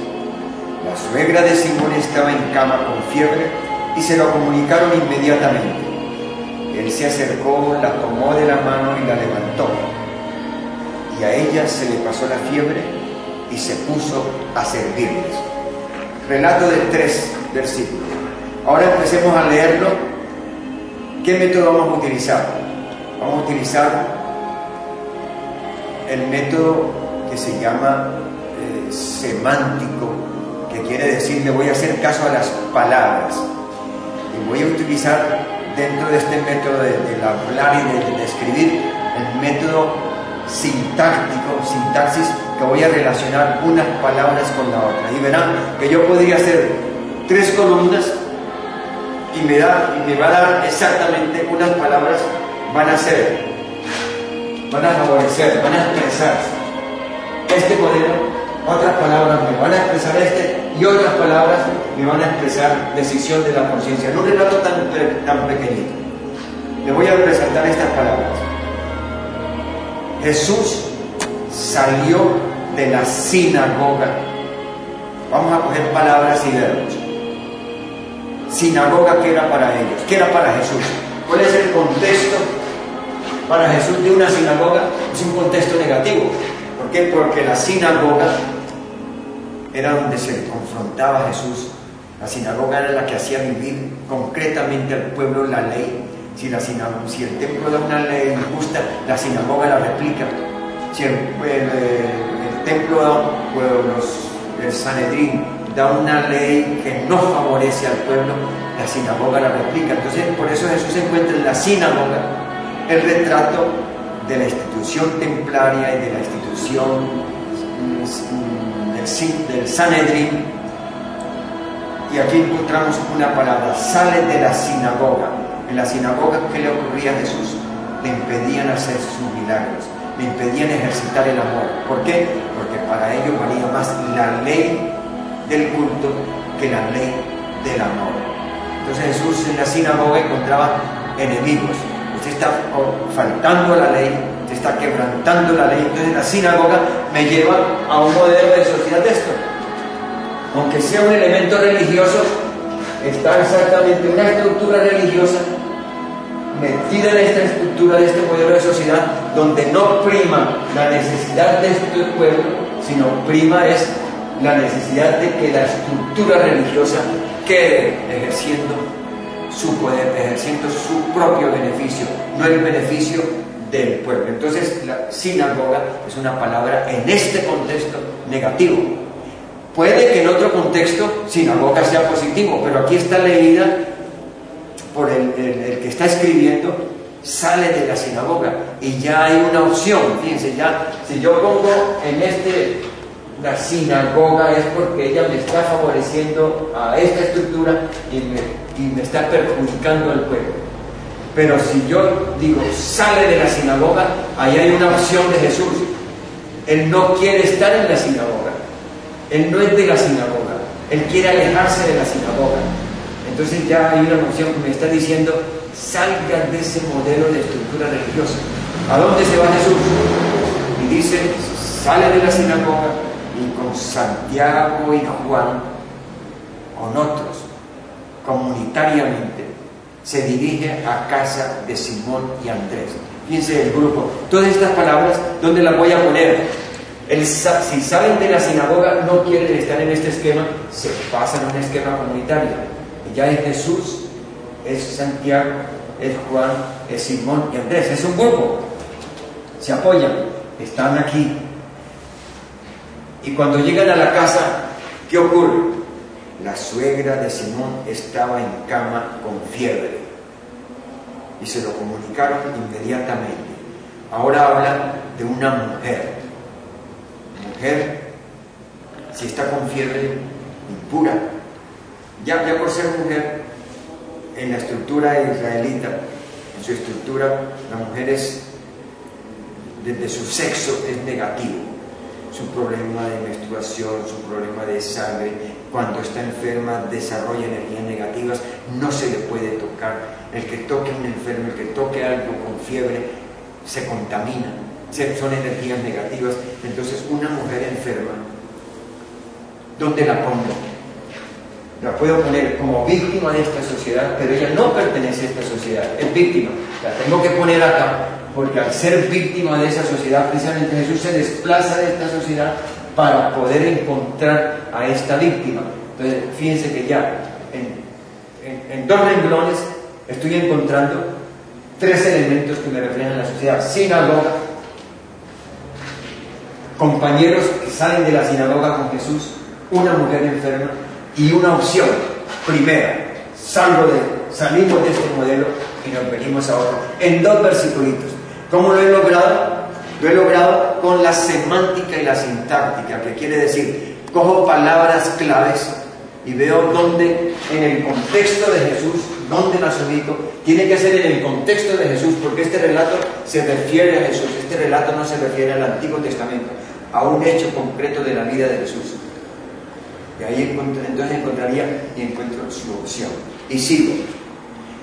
La suegra de Simón estaba en cama con fiebre y se lo comunicaron inmediatamente. Él se acercó, la tomó de la mano y la levantó. Y a ella se le pasó la fiebre y se puso a servirles. Relato de 3 versículos. Ahora empecemos a leerlo. ¿Qué método vamos a utilizar? Vamos a utilizar el método que se llama semántico, que quiere decir, le voy a hacer caso a las palabras. Y voy a utilizar dentro de este método del hablar y de escribir, el método sintaxis, que voy a relacionar unas palabras con la otra. Y verán que yo podría hacer 3 columnas y me va a dar exactamente unas palabras, van a favorecer, van a expresar este modelo, otras palabras me van a expresar y otras palabras me van a expresar decisión de la conciencia. En un relato tan pequeñito le voy a presentar estas palabras. Jesús salió de la sinagoga. Vamos a coger palabras y verbos. Sinagoga, ¿qué era para ellos? ¿Qué era para Jesús? ¿Cuál es el contexto para Jesús de una sinagoga? Es un contexto negativo. ¿Por qué? Porque la sinagoga era donde se confrontaba a Jesús. La sinagoga era la que hacía vivir concretamente al pueblo la ley. Si el templo da una ley injusta, la sinagoga la replica. Si el templo, el Sanedrín, da una ley que no favorece al pueblo, la sinagoga la replica. Entonces, por eso Jesús encuentra en la sinagoga el retrato de la institución templaria y de la institución del Sanedrín. Y aquí encontramos una palabra: sale de la sinagoga. En la sinagoga, ¿qué le ocurría a Jesús? Le impedían hacer sus milagros, le impedían ejercitar el amor. ¿Por qué? Porque para ellos valía más la ley del culto que la ley del amor. Entonces Jesús en la sinagoga encontraba enemigos. Usted está faltando a la ley, usted está quebrantando la ley. Entonces la sinagoga me lleva a un modelo de sociedad de esto. Aunque sea un elemento religioso, está exactamente una estructura religiosa metida en esta estructura de este modelo de sociedad, donde no prima la necesidad de este pueblo, sino prima es la necesidad de que la estructura religiosa quede ejerciendo su poder, ejerciendo su propio beneficio, no el beneficio del pueblo. Entonces la sinagoga es una palabra en este contexto negativo. Puede que en otro contexto sinagoga sea positivo, pero aquí está leída por el que está escribiendo, sale de la sinagoga y ya hay una opción. Fíjense, ya si yo pongo en este la sinagoga es porque ella me está favoreciendo a esta estructura y me está perjudicando al pueblo. Pero si yo digo, sale de la sinagoga, ahí hay una opción de Jesús. Él no quiere estar en la sinagoga. Él no es de la sinagoga. Él quiere alejarse de la sinagoga. Entonces ya hay una opción que me está diciendo, salgan de ese modelo de estructura religiosa. ¿A dónde se va Jesús? Y dice, sale de la sinagoga y con Santiago y Juan, con otros, comunitariamente, se dirige a casa de Simón y Andrés. Fíjense el grupo. Todas estas palabras, ¿dónde las voy a poner? Si salen de la sinagoga, no quieren estar en este esquema, se pasan a un esquema comunitario. Y ya es Jesús, es Santiago, es Juan, es Simón y Andrés. Es un grupo. Se apoyan, están aquí. Y cuando llegan a la casa, ¿qué ocurre? La suegra de Simón estaba en cama con fiebre y se lo comunicaron inmediatamente. Ahora hablan de una mujer. Mujer, si está con fiebre, impura. Ya por ser mujer, en la estructura israelita, en su estructura, la mujer es, desde su sexo, es negativo. Su problema de menstruación, su problema de sangre, cuando está enferma desarrolla energías negativas, no se le puede tocar. El que toque a un enfermo, el que toque algo con fiebre, se contamina, son energías negativas. Entonces una mujer enferma, ¿dónde la pongo? La puedo poner como víctima de esta sociedad, pero ella no pertenece a esta sociedad, es víctima. La tengo que poner acá, porque al ser víctima de esa sociedad, precisamente Jesús se desplaza de esta sociedad para poder encontrar a esta víctima. Entonces, fíjense que ya en dos renglones estoy encontrando tres elementos que me reflejan la sociedad: sinagoga, compañeros que salen de la sinagoga con Jesús, una mujer enferma y una opción. Primera, salimos de este modelo y nos venimos a otro. En dos versiculitos. ¿Cómo lo he logrado? Lo he logrado con la semántica y la sintáctica, que quiere decir, cojo palabras claves y veo dónde, en el contexto de Jesús, dónde las ubico. Tiene que ser en el contexto de Jesús, porque este relato se refiere a Jesús. Este relato no se refiere al Antiguo Testamento, a un hecho concreto de la vida de Jesús. Y ahí entonces encontraría y encuentro su opción. Y sigo.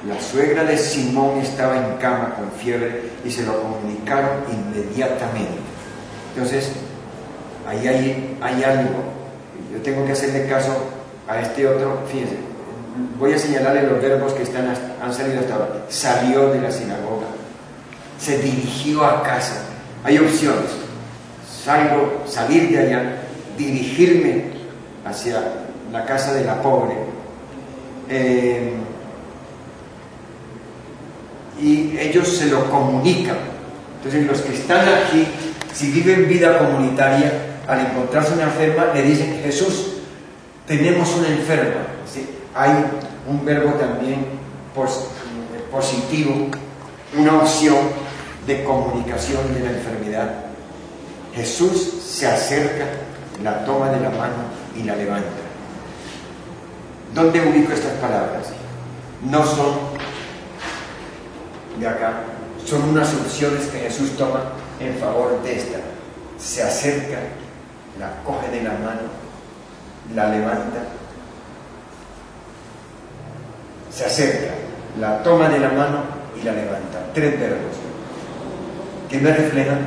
La suegra de Simón estaba en cama con fiebre y se lo comunicaron inmediatamente. Entonces, ahí hay algo. Yo tengo que hacerle caso a este otro. Fíjense, voy a señalarle los verbos que han salido hasta ahora. Salió de la sinagoga, se dirigió a casa. Hay opciones. Salir de allá, dirigirme hacia la casa de la pobre. Y ellos se lo comunican. Entonces los que están aquí, si viven vida comunitaria, al encontrarse una enferma, le dicen: Jesús, tenemos una enferma. ¿Sí? Hay un verbo también positivo, una opción de comunicación de la enfermedad. Jesús se acerca, la toma de la mano y la levanta. ¿Dónde ubico estas palabras? No son de acá, son unas opciones que Jesús toma en favor de esta. Se acerca, la coge de la mano, la levanta. Se acerca, la toma de la mano y la levanta. Tres verbos que me reflejan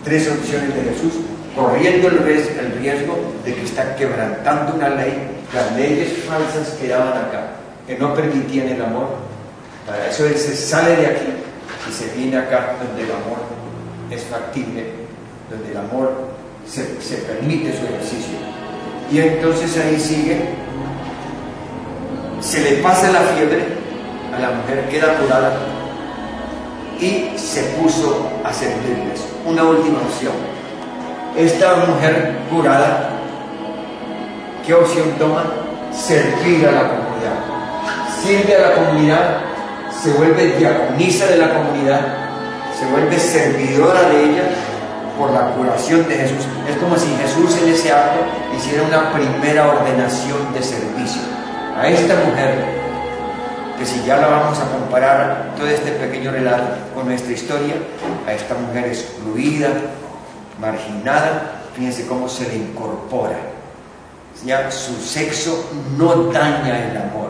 tres opciones de Jesús, corriendo el riesgo de que está quebrantando una ley, las leyes falsas que daban acá, que no permitían el amor. Para eso él se sale de aquí y se viene acá donde el amor es factible, donde el amor se permite su ejercicio. Y entonces ahí sigue, se le pasa la fiebre a la mujer, queda curada y se puso a servirles. Una última opción. Esta mujer curada, ¿qué opción toma? Servir a la comunidad. Sirve a la comunidad, se vuelve diaconisa de la comunidad, se vuelve servidora de ella por la curación de Jesús. Es como si Jesús en ese acto hiciera una primera ordenación de servicio a esta mujer, que si ya la vamos a comparar todo este pequeño relato con nuestra historia, a esta mujer excluida, marginada, fíjense cómo se le incorpora. Ya su sexo no daña el amor,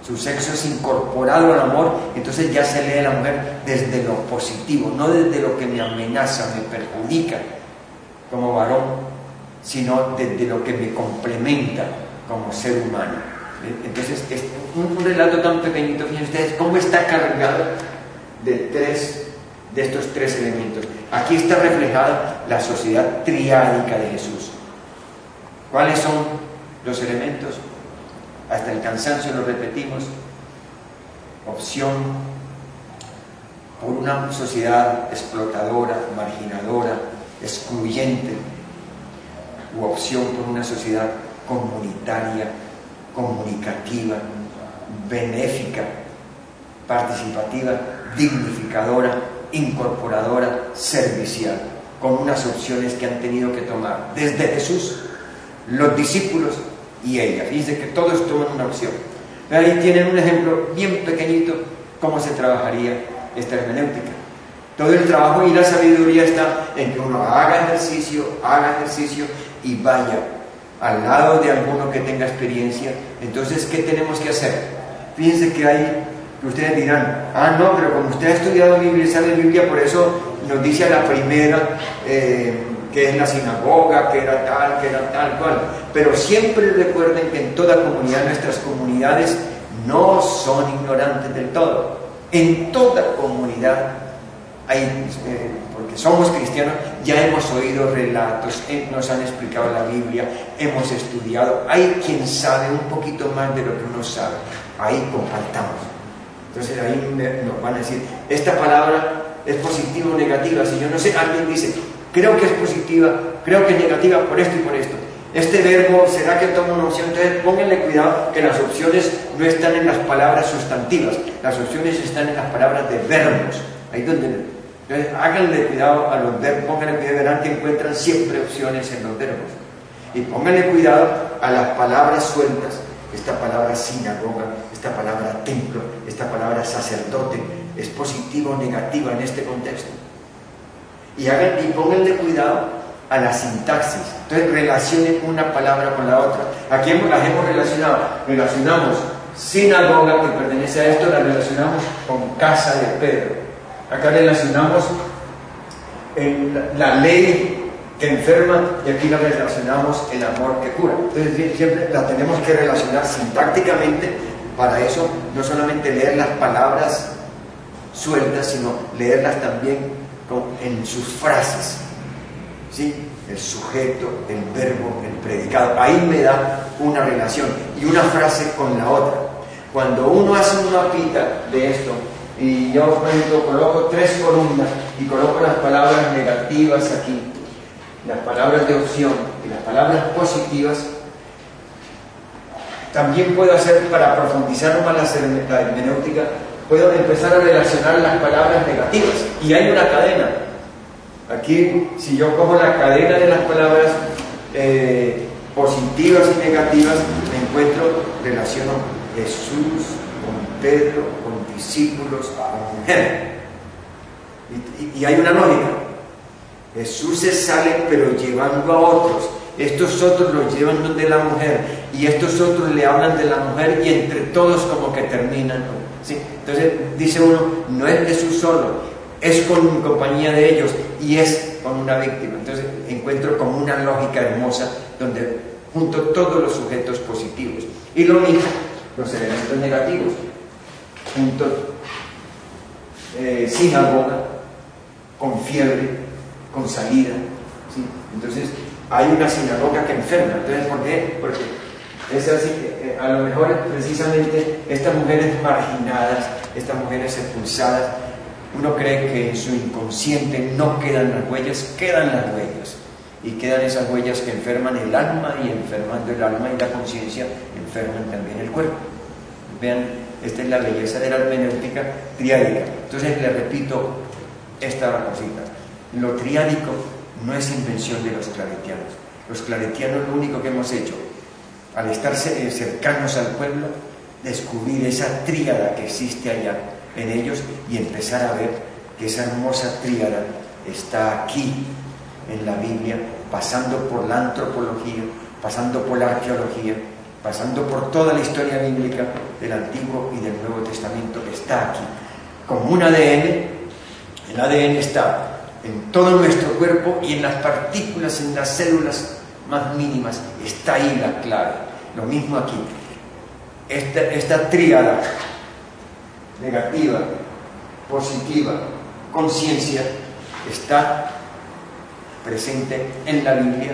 su sexo es incorporado al amor, entonces ya se lee a la mujer desde lo positivo, no desde lo que me amenaza, me perjudica como varón, sino desde lo que me complementa como ser humano. Entonces, es un relato tan pequeñito, fíjense ustedes cómo está cargado de estos tres elementos. Aquí está reflejada la sociedad triádica de Jesús. ¿Cuáles son los elementos? Hasta el cansancio lo repetimos. Opción por una sociedad explotadora, marginadora, excluyente, u opción por una sociedad comunitaria, comunicativa, benéfica, participativa, dignificadora, incorporadora, servicial, con unas opciones que han tenido que tomar desde Jesús, los discípulos y ella. Fíjense que todos toman una opción. Ahí tienen un ejemplo bien pequeñito cómo se trabajaría esta hermenéutica. Todo el trabajo y la sabiduría está en que uno haga ejercicio y vaya al lado de alguno que tenga experiencia. Entonces, ¿qué tenemos que hacer? Fíjense que hay, que ustedes dirán, no, pero como usted ha estudiado Biblia y sabe Biblia, por eso nos dice a la primera que es la sinagoga, que era tal cual. Pero siempre recuerden que en toda comunidad, nuestras comunidades no son ignorantes del todo. En toda comunidad hay, porque somos cristianos, ya hemos oído relatos, nos han explicado la Biblia, hemos estudiado, hay quien sabe un poquito más de lo que uno sabe, ahí compartamos. Entonces ahí nos van a decir, esta palabra es positiva o negativa. Si yo no sé, alguien dice, creo que es positiva, creo que es negativa por esto y por esto. Este verbo, ¿será que toma una opción? Entonces pónganle cuidado que las opciones no están en las palabras sustantivas, las opciones están en las palabras de verbos. Ahí donde... Entonces, háganle cuidado a los verbos, pónganle cuidado, verán que encuentran siempre opciones en los verbos. Y pónganle cuidado a las palabras sueltas, esta palabra sinagoga, esta palabra templo, esta palabra sacerdote, es positiva o negativa en este contexto. Y pónganle cuidado a la sintaxis. Entonces, relacionen una palabra con la otra. Aquí las hemos relacionado. Relacionamos sinagoga, que pertenece a esto, la relacionamos con casa de Pedro. Acá relacionamos la ley que enferma y aquí la relacionamos el amor que cura. Entonces siempre la tenemos que relacionar sintácticamente. Para eso no solamente leer las palabras sueltas, sino leerlas también en sus frases, ¿sí? El sujeto, el verbo, el predicado. Ahí me da una relación y una frase con la otra. Cuando uno hace un mapita de esto, y yo, por ejemplo, coloco 3 columnas y coloco las palabras negativas aquí, las palabras de opción y las palabras positivas, también puedo hacer, para profundizar más la hermenéutica, puedo empezar a relacionar las palabras negativas. Y hay una cadena. Aquí, si yo cojo la cadena de las palabras positivas y negativas, me encuentro, relaciono Jesús con Pedro, con discípulos, con mujer. Y hay una lógica. Jesús se sale, pero llevando a otros. Estos otros los llevan donde la mujer, y estos otros le hablan de la mujer, y entre todos como que terminan, ¿sí? Entonces dice uno, no es Jesús solo, es con compañía de ellos, y es con una víctima. Entonces encuentro como una lógica hermosa, donde junto todos los sujetos positivos, y lo mismo los elementos negativos, junto sinagoga, con fiebre, con salida, ¿sí? Entonces hay una sinagoga que enferma. Entonces, ¿por qué? Porque es así, a lo mejor precisamente estas mujeres marginadas, estas mujeres expulsadas, uno cree que en su inconsciente no quedan las huellas, quedan las huellas, y quedan esas huellas que enferman el alma, y enfermando el alma y la conciencia, enferman también el cuerpo. Vean, esta es la belleza de la hermenéutica triádica. Entonces, les repito esta cosita. Lo triádico no es invención de los claretianos. Los claretianos lo único que hemos hecho, al estar cercanos al pueblo, descubrir esa tríada que existe allá en ellos y empezar a ver que esa hermosa tríada está aquí en la Biblia, pasando por la antropología, pasando por la arqueología, pasando por toda la historia bíblica del Antiguo y del Nuevo Testamento, que está aquí. Como un ADN, el ADN está en todo nuestro cuerpo y en las partículas, en las células más mínimas, está ahí la clave. Lo mismo aquí. Esta tríada negativa, positiva, conciencia, está presente en la Biblia,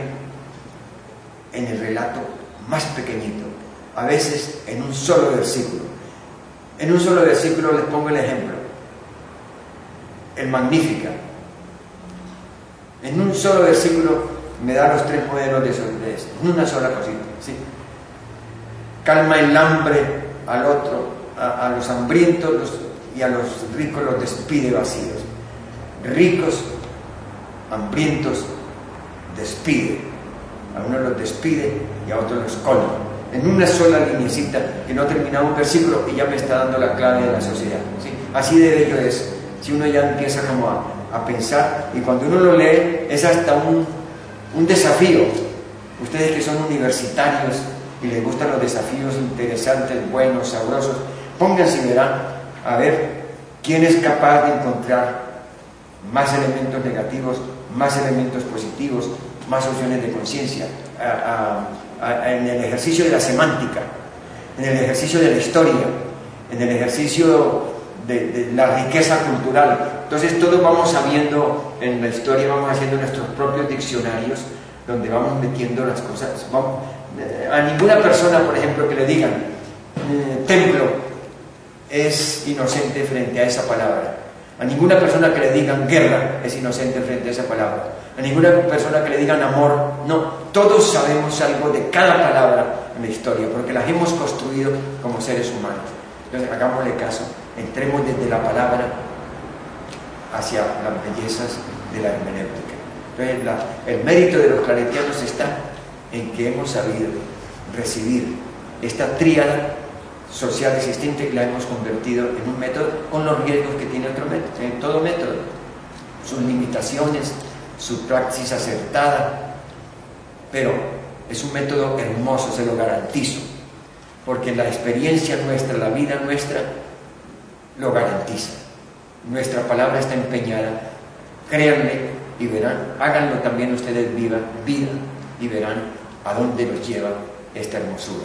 en el relato más pequeñito, a veces en un solo versículo. En un solo versículo les pongo el ejemplo. El Magnífica. En un solo versículo me da los 3 modelos de eso, en una sola cosita, ¿sí? Calma el hambre al otro, a los hambrientos y a los ricos los despide vacíos. Ricos, hambrientos, despide. A unos los despide y a otros los colma. En una sola linecita, que no ha terminado un versículo y ya me está dando la clave de la sociedad, ¿sí? Así de bello es. Si uno ya empieza como a pensar, y cuando uno lo lee es hasta un desafío. Ustedes que son universitarios y les gustan los desafíos interesantes, buenos, sabrosos, pónganse y verán a ver quién es capaz de encontrar más elementos negativos, más elementos positivos, más opciones de conciencia en el ejercicio de la semántica, en el ejercicio de la historia, en el ejercicio de la riqueza cultural. Entonces todos vamos sabiendo en la historia, vamos haciendo nuestros propios diccionarios donde vamos metiendo las cosas. A ninguna persona, por ejemplo, que le digan templo es inocente frente a esa palabra. A ninguna persona que le digan guerra es inocente frente a esa palabra. A ninguna persona que le digan amor, no. Todos sabemos algo de cada palabra en la historia porque las hemos construido como seres humanos. Entonces hagámosle caso, entremos desde la palabra hacia las bellezas de la hermenéutica. Entonces el mérito de los claretianos está en que hemos sabido recibir esta tríada social existente, que la hemos convertido en un método con los riesgos que tiene otro método, en todo método, sus limitaciones, su praxis acertada, pero es un método hermoso, se lo garantizo, porque la experiencia nuestra, la vida nuestra, lo garantiza. Nuestra palabra está empeñada, créanme y verán, háganlo también ustedes vida y verán a dónde los lleva esta hermosura.